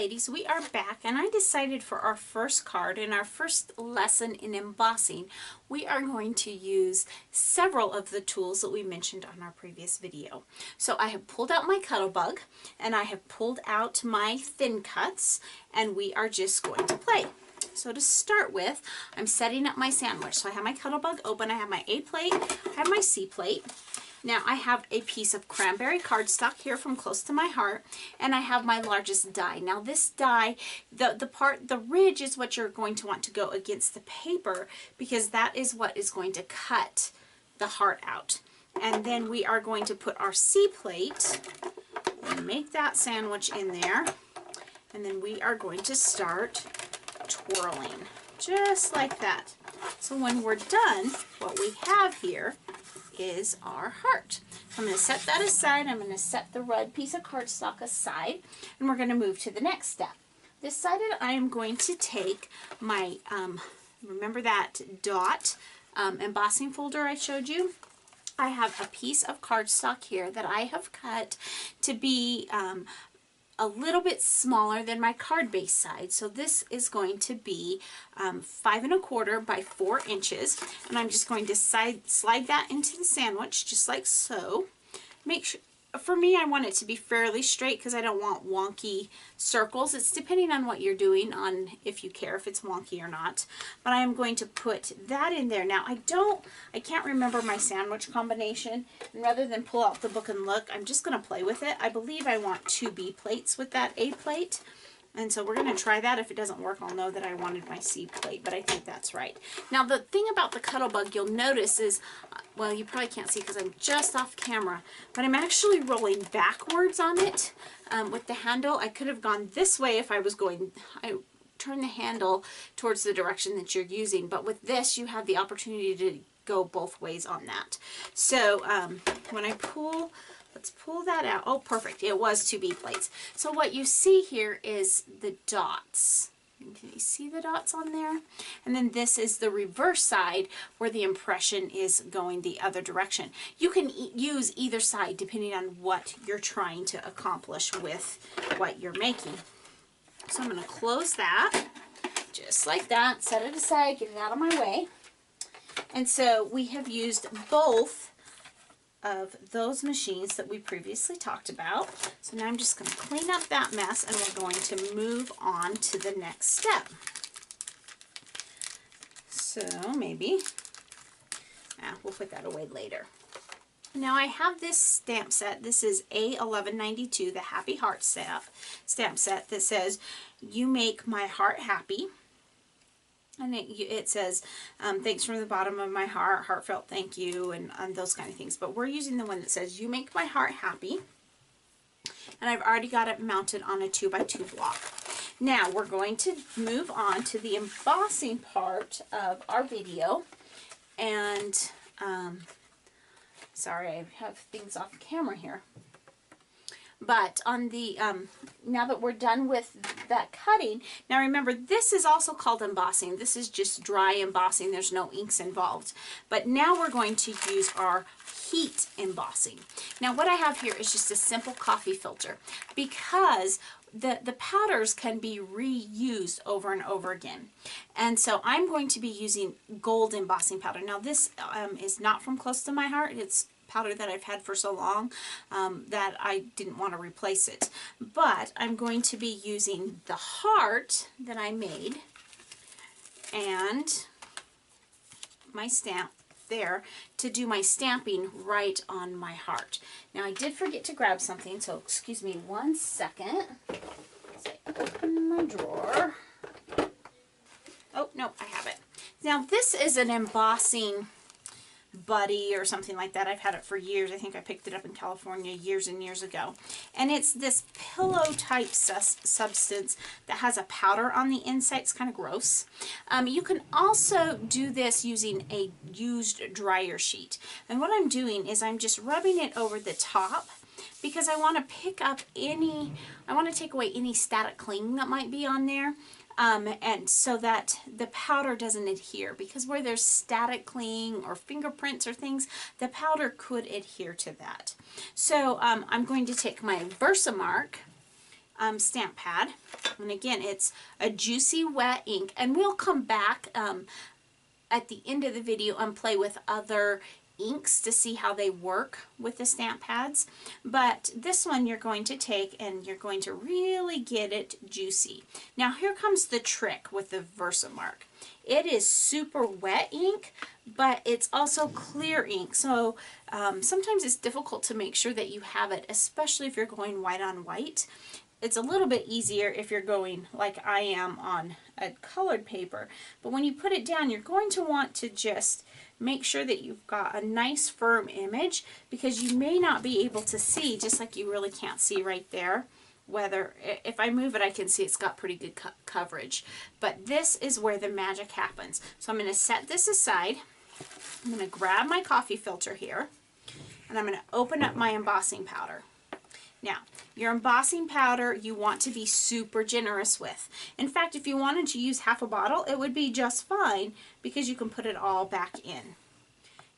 ladies, we are back, and I decided for our first card in our first lesson in embossing, we are going to use several of the tools that we mentioned on our previous video. So I have pulled out my Cuttlebug, and I have pulled out my thin cuts, and we are just going to play. So to start with, I'm setting up my sandwich. So I have my Cuttlebug open, I have my A plate, I have my C plate. Now I have a piece of cranberry cardstock here from Close to My Heart, and I have my largest die. Now this die, the ridge is what you're going to want to go against the paper, because that is what is going to cut the heart out. And then we are going to put our C plate and make that sandwich in there, and then we are going to start twirling just like that. So when we're done, what we have here is our heart. I'm going to set that aside. I'm going to set the red piece of cardstock aside, and we're going to move to the next step. Decided I am going to take my, remember that dot embossing folder I showed you? I have a piece of cardstock here that I have cut to be a little bit smaller than my card base size. So this is going to be 5 1/4 by 4 inches, and I'm just going to slide that into the sandwich just like so. Make sure, for me, I want it to be fairly straight because I don't want wonky circles. It's depending on what you're doing, on if you care if it's wonky or not. But I am going to put that in there. Now I can't remember my sandwich combination, and rather than pull out the book and look, I'm just going to play with it. I believe I want 2 B plates with that A plate. And so we're going to try that. If it doesn't work, I'll know that I wanted my C plate, but I think that's right. Now the thing about the Cuttlebug you'll notice is, well, you probably can't see because I'm just off camera, but I'm actually rolling backwards on it with the handle. I could have gone this way if I was going, I turn the handle towards the direction that you're using, but with this you have the opportunity to go both ways on that. So when I pull, let's pull that out. Oh, perfect. It was 2 B plates. So what you see here is the dots. Can you see the dots on there? And then this is the reverse side where the impression is going the other direction. You can use either side depending on what you're trying to accomplish with what you're making. So I'm going to close that just like that, set it aside, get it out of my way. And so we have used both of those machines that we previously talked about. So now I'm just going to clean up that mess, and we're going to move on to the next step. So maybe, we'll put that away later. Now I have this stamp set. This is A1192, the Happy Heart stamp set that says, "You make my heart happy." And it says, "Thanks from the bottom of my heart, heartfelt thank you," and those kind of things. But we're using the one that says, "You make my heart happy." And I've already got it mounted on a 2x2 block. Now we're going to move on to the embossing part of our video. And, sorry, I have things off camera here. But on the, now that we're done with that cutting, now remember, this is also called embossing. This is just dry embossing. There's no inks involved. But now we're going to use our heat embossing. Now what I have here is just a simple coffee filter, because the powders can be reused over and over again. And so I'm going to be using gold embossing powder. Now this is not from Close to My Heart. It's powder that I've had for so long that I didn't want to replace it. But I'm going to be using the heart that I made and my stamp there to do my stamping right on my heart. Now I did forget to grab something, so excuse me 1 second. So I open my drawer. Oh, no, I have it. Now this is an embossing buddy or something like that. I've had it for years. I think I picked it up in California years and years ago. And it's this pillow type substance that has a powder on the inside. It's kind of gross. You can also do this using a used dryer sheet. And what I'm doing is I'm just rubbing it over the top, because I want to pick up any, I want to take away any static cling that might be on there. And so that the powder doesn't adhere, because where there's static cling or fingerprints or things, the powder could adhere to that. So I'm going to take my Versamark stamp pad. And again, it's a juicy wet ink, and we'll come back at the end of the video and play with other inks to see how they work with the stamp pads. But this one you're going to take and you're going to really get it juicy. Now here comes the trick with the Versamark. It is super wet ink, but it's also clear ink. So sometimes it's difficult to make sure that you have it, especially if you're going white on white. It's a little bit easier if you're going like I am on a colored paper. But when you put it down, you're going to want to just make sure that you've got a nice firm image, because you may not be able to see, just like you really can't see right there, whether, if I move it, I can see it's got pretty good coverage. But this is where the magic happens. So I'm going to set this aside. I'm going to grab my coffee filter here, and I'm going to open up my embossing powder. Now, your embossing powder you want to be super generous with. In fact, if you wanted to use half a bottle, it would be just fine, because you can put it all back in.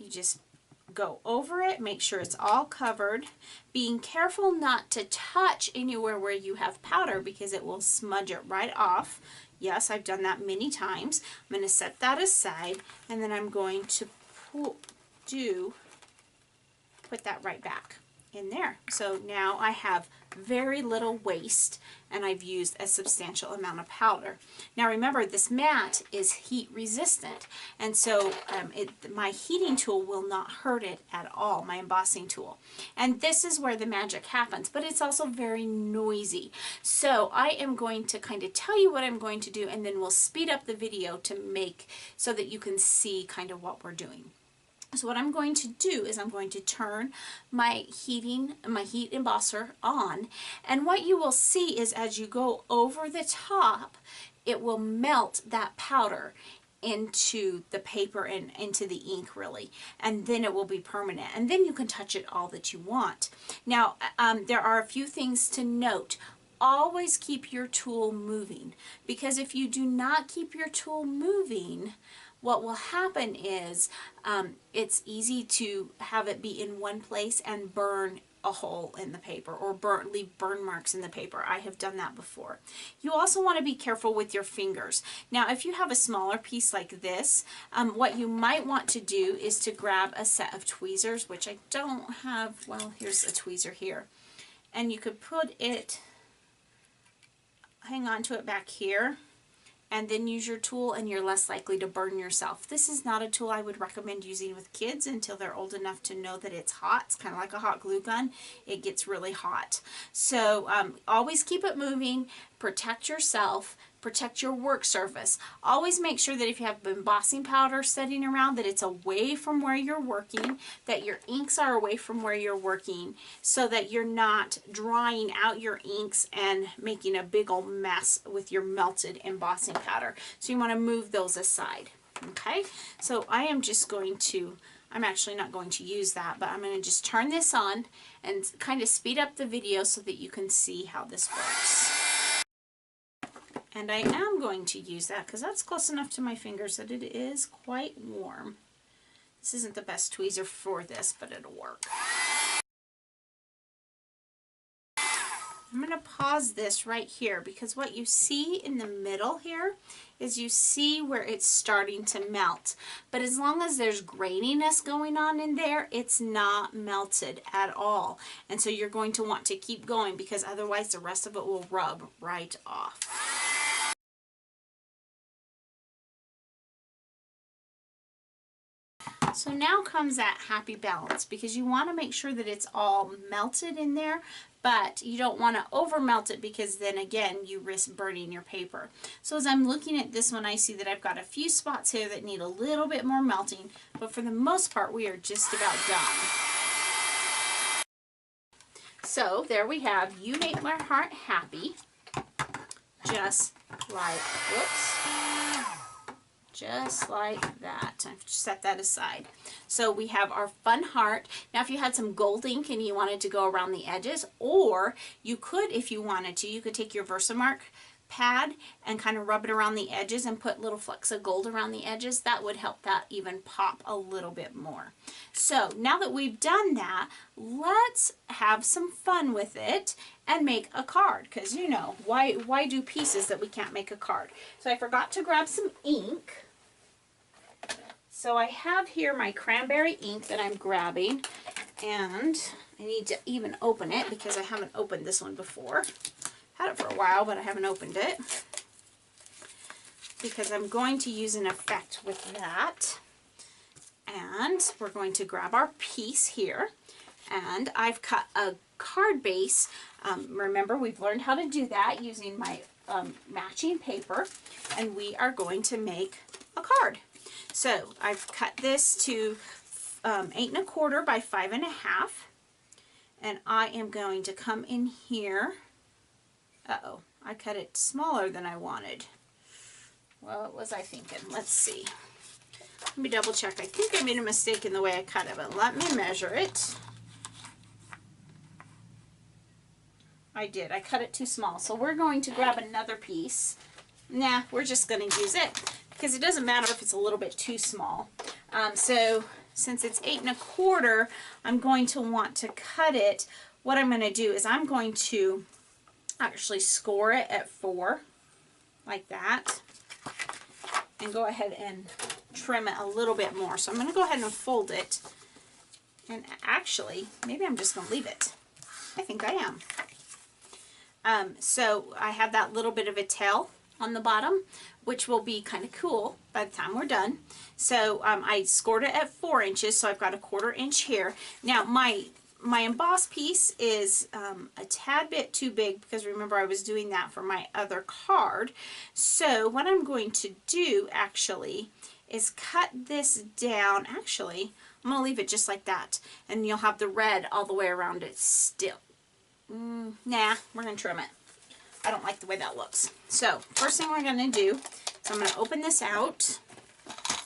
You just go over it, make sure it's all covered, being careful not to touch anywhere where you have powder, because it will smudge it right off. Yes, I've done that many times. I'm going to set that aside, and then I'm going to put that right back in there. So now I have very little waste, and I've used a substantial amount of powder. Now remember, this mat is heat resistant, and so my heating tool will not hurt it at all, my embossing tool. And this is where the magic happens, but it's also very noisy. So I am going to kind of tell you what I'm going to do, and then we'll speed up the video to make so that you can see kind of what we're doing. So what I'm going to do is I'm going to turn my heat embosser on, and what you will see is as you go over the top, it will melt that powder into the paper and into the ink really, and then it will be permanent, and then you can touch it all that you want. Now there are a few things to note. Always keep your tool moving, because if you do not keep your tool moving, what will happen is it's easy to have it be in one place and burn a hole in the paper, or leave burn marks in the paper. I have done that before. You also want to be careful with your fingers. Now if you have a smaller piece like this, what you might want to do is to grab a set of tweezers, which I don't have. Well, here's a tweezer here, and you could put it, hang on to it back here, and then use your tool, and you're less likely to burn yourself. This is not a tool I would recommend using with kids until they're old enough to know that it's hot. It's kind of like a hot glue gun. It gets really hot. So always keep it moving, protect yourself, protect your work surface. Always make sure that if you have embossing powder setting around, that it's away from where you're working, that your inks are away from where you're working, so that you're not drying out your inks and making a big old mess with your melted embossing powder. So you want to move those aside. Okay, so I am just going to, I'm actually not going to use that, but I'm going to just turn this on and kind of speed up the video so that you can see how this works. And I am going to use that because that's close enough to my fingers that it is quite warm. This isn't the best tweezer for this, but it'll work. I'm going to pause this right here, because what you see in the middle here is you see where it's starting to melt. But as long as there's graininess going on in there, it's not melted at all. And so you're going to want to keep going, because otherwise the rest of it will rub right off. So now comes that happy balance, because you want to make sure that it's all melted in there, but you don't want to over melt it, because then again you risk burning your paper. So as I'm looking at this one, I see that I've got a few spots here that need a little bit more melting, but for the most part we are just about done. So there we have You Make My Heart Happy, just like, whoops, just like that. I've set that aside. So we have our fun heart. Now if you had some gold ink and you wanted to go around the edges, or you could, if you wanted to, you could take your Versamark pad and kind of rub it around the edges and put little flecks of gold around the edges, that would help that even pop a little bit more. So now that we've done that, let's have some fun with it and make a card, because you know, why do pieces that we can't make a card? So I forgot to grab some ink. So I have here my cranberry ink that I'm grabbing, and I need to even open it because I haven't opened this one before. Had it for a while, but I haven't opened it because I'm going to use an effect with that. And we're going to grab our piece here, and I've cut a card base. Remember, we've learned how to do that using my matching paper, and we are going to make a card. So I've cut this to 8 1/4 by 5 1/2, and I am going to come in here. Uh-oh, I cut it smaller than I wanted. Well, what was I thinking? Let's see. Let me double check. I think I made a mistake in the way I cut it, but let me measure it. I did. I cut it too small. So we're going to grab another piece. Nah, we're just going to use it because it doesn't matter if it's a little bit too small. So since it's 8 1/4, I'm going to want to cut it. What I'm going to do is I'm going to actually score it at 4, like that, and go ahead and trim it a little bit more. So I'm going to go ahead and fold it, and actually maybe I'm just going to leave it. I think I am. So I have that little bit of a tail on the bottom, which will be kind of cool by the time we're done. So I scored it at 4 inches, so I've got a 1/4 inch here. Now my emboss piece is a tad bit too big because remember I was doing that for my other card. So what I'm going to do actually is cut this down. Actually, I'm going to leave it just like that, and you'll have the red all the way around it still. Nah, we're going to trim it. I don't like the way that looks. So first thing we're going to do is I'm going to open this out,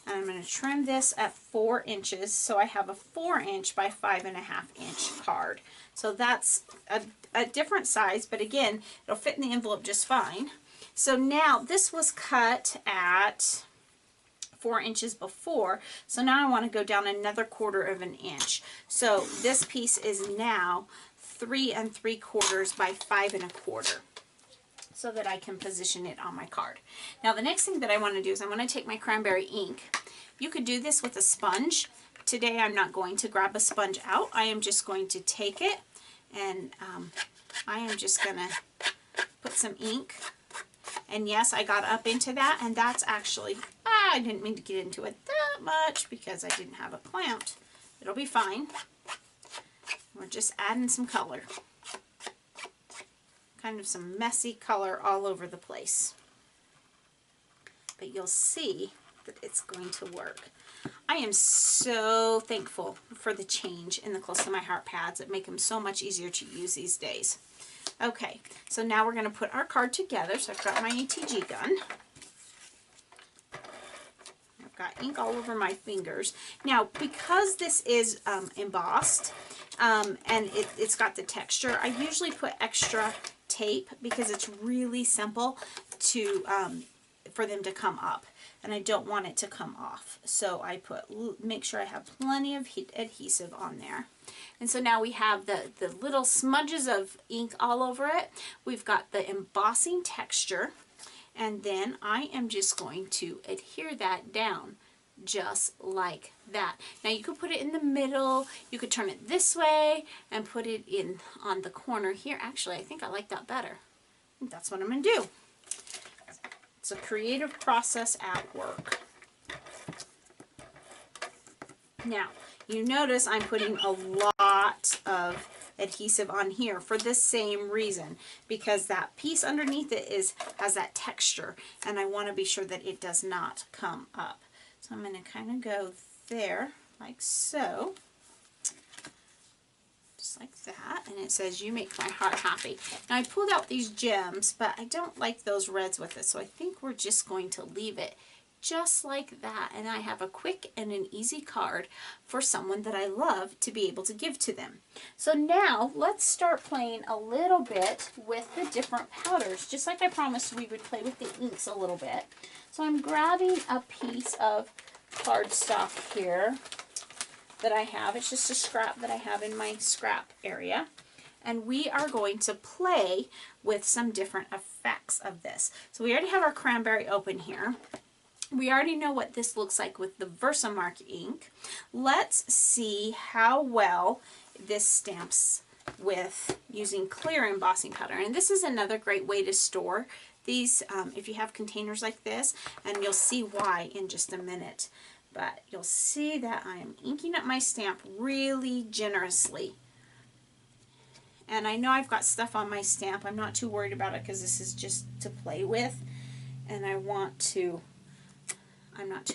and I'm going to trim this at 4 inches, so I have a 4 inch by 5 1/2 inch card. So that's a different size, but again, it'll fit in the envelope just fine. So now this was cut at 4 inches before, so now I want to go down another 1/4 inch. So this piece is now 3 3/4 by 5 1/4. So that I can position it on my card. Now the next thing that I want to do is I'm going to take my cranberry ink. You could do this with a sponge. Today I'm not going to grab a sponge out. I am just going to take it, and I am just going to put some ink. And yes, I got up into that, and that's actually, I didn't mean to get into it that much because I didn't have it clamped. It'll be fine. We're just adding some color. Kind of some messy color all over the place. But you'll see that it's going to work. I am so thankful for the change in the Close to My Heart pads that make them so much easier to use these days. Okay, so now we're going to put our card together. So I've got my ATG gun. I've got ink all over my fingers. Now, because this is embossed and it's got the texture, I usually put extra tape because it's really simple to for them to come up, and I don't want it to come off. So I make sure I have plenty of adhesive on there. And so now we have the little smudges of ink all over it. We've got the embossing texture, and then I am just going to adhere that down just like that. Now you could put it in the middle, you could turn it this way and put it in on the corner here. Actually, I think I like that better. I think that's what I'm going to do. It's a creative process at work. Now, you notice I'm putting a lot of adhesive on here for the same reason, because that piece underneath it has that texture, and I want to be sure that it does not come up. So I'm going to kind of go there, like so. Just like that. And it says, "You make my heart happy." Now I pulled out these gems, but I don't like those reds with it, so I think we're just going to leave it just like that, and I have a quick and an easy card for someone that I love to be able to give to them. So now let's start playing a little bit with the different powders, just like I promised we would play with the inks a little bit. So I'm grabbing a piece of cardstock here that I have. It's just a scrap that I have in my scrap area. And we are going to play with some different effects of this. So we already have our cranberry open here. We already know what this looks like with the Versamark ink. Let's see how well this stamps with using clear embossing powder. And this is another great way to store these if you have containers like this, and you'll see why in just a minute. But you'll see that I am inking up my stamp really generously. And I know I've got stuff on my stamp. I'm not too worried about it because this is just to play with. And I'm not too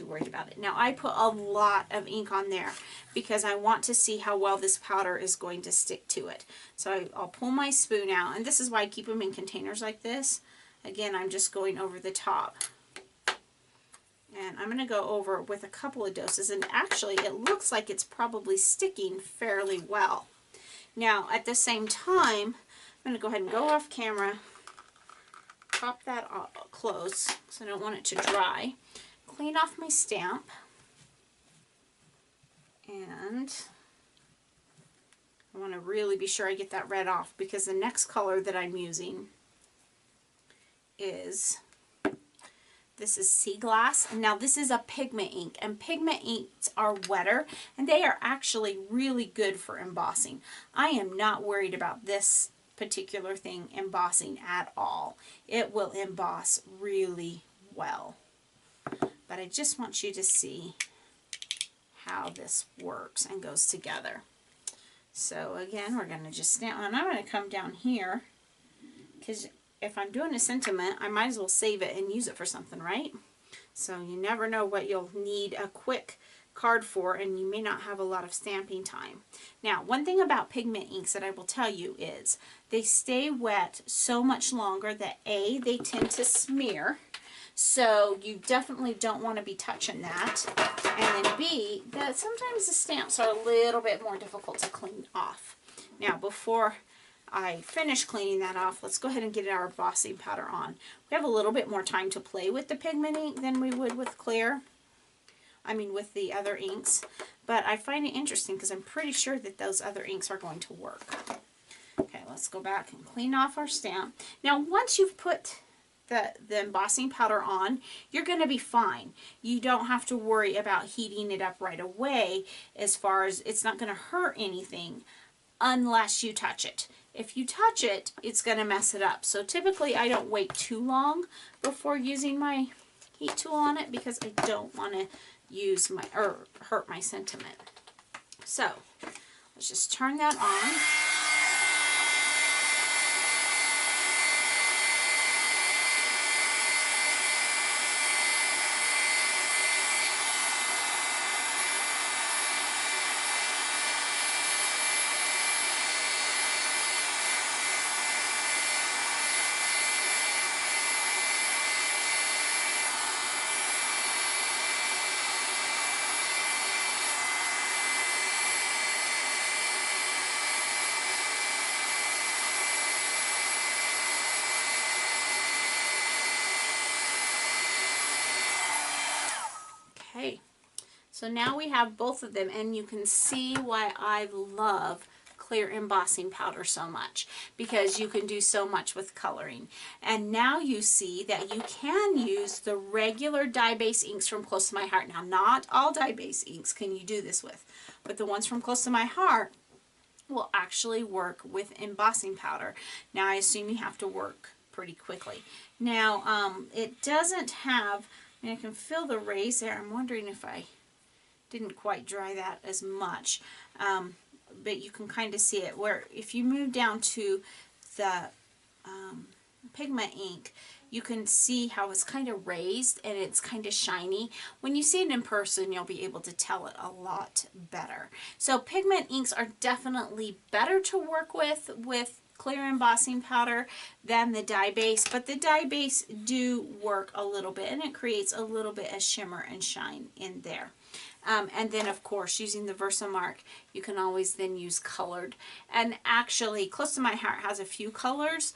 worried about it. Now I put a lot of ink on there because I want to see how well this powder is going to stick to it. So I'll pull my spoon out, and this is why I keep them in containers like this. Again, I'm just going over the top. And I'm going to go over with a couple of doses, and actually it looks like it's probably sticking fairly well. Now at the same time, I'm going to go ahead and go off camera, pop that close because I don't want it to dry, clean off my stamp, and I want to really be sure I get that red off because the next color that I'm using is, this is Sea Glass. And now this is a pigment ink, and pigment inks are wetter and they are actually really good for embossing. I am not worried about this particular thing embossing at all. It will emboss really well. But I just want you to see how this works and goes together. So again, we're going to just stamp, and I'm going to come down here because if I'm doing a sentiment, I might as well save it and use it for something, right? So you never know what you'll need a quick card for, and you may not have a lot of stamping time. Now, one thing about pigment inks that I will tell you is they stay wet so much longer that A, they tend to smear, so you definitely don't want to be touching that, and then B, that sometimes the stamps are a little bit more difficult to clean off. Now, before I finish cleaning that off, let's go ahead and get our embossing powder on. We have a little bit more time to play with the pigment ink than we would with with the other inks, but I find it interesting because I'm pretty sure that those other inks are going to work. Okay, let's go back and clean off our stamp. Now once you've put the embossing powder on, you're going to be fine. You don't have to worry about heating it up right away, as far as it's not going to hurt anything unless you touch it. If you touch it, it's going to mess it up. So typically I don't wait too long before using my heat tool on it because I don't want to use my, or hurt my sentiment. So let's just turn that on. Okay, so now we have both of them, and you can see why I love clear embossing powder so much, because you can do so much with coloring. And now you see that you can use the regular dye-base inks from Close to My Heart. Now, not all dye-base inks can you do this with, but the ones from Close to My Heart will actually work with embossing powder. Now, I assume you have to work pretty quickly. Now, it doesn't have, I can feel the rays there. I'm wondering if I didn't quite dry that as much. But you can kind of see it where if you move down to the pigment ink, you can see how it's kind of raised and it's kind of shiny. When you see it in person, you'll be able to tell it a lot better. So pigment inks are definitely better to work with clear embossing powder than the dye base, but the dye base do work a little bit, and it creates a little bit of shimmer and shine in there. And then of course, using the Versamark, you can always then use colored. And actually, Close to My Heart has a few colors,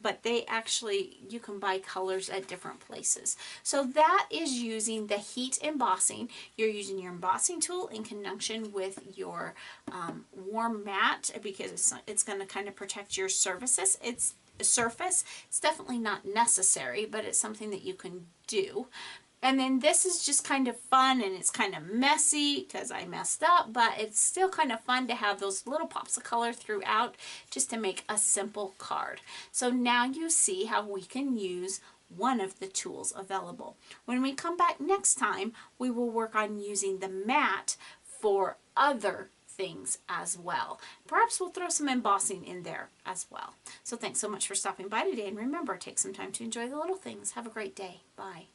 but they actually, you can buy colors at different places. So that is using the heat embossing. You're using your embossing tool in conjunction with your warm mat, because it's going to kind of protect your surfaces. It's definitely not necessary, but it's something that you can do. And then this is just kind of fun, and it's kind of messy because I messed up, but it's still kind of fun to have those little pops of color throughout just to make a simple card. So now you see how we can use one of the tools available. When we come back next time, we will work on using the mat for other things as well. Perhaps we'll throw some embossing in there as well. So thanks so much for stopping by today, and remember, take some time to enjoy the little things. Have a great day. Bye.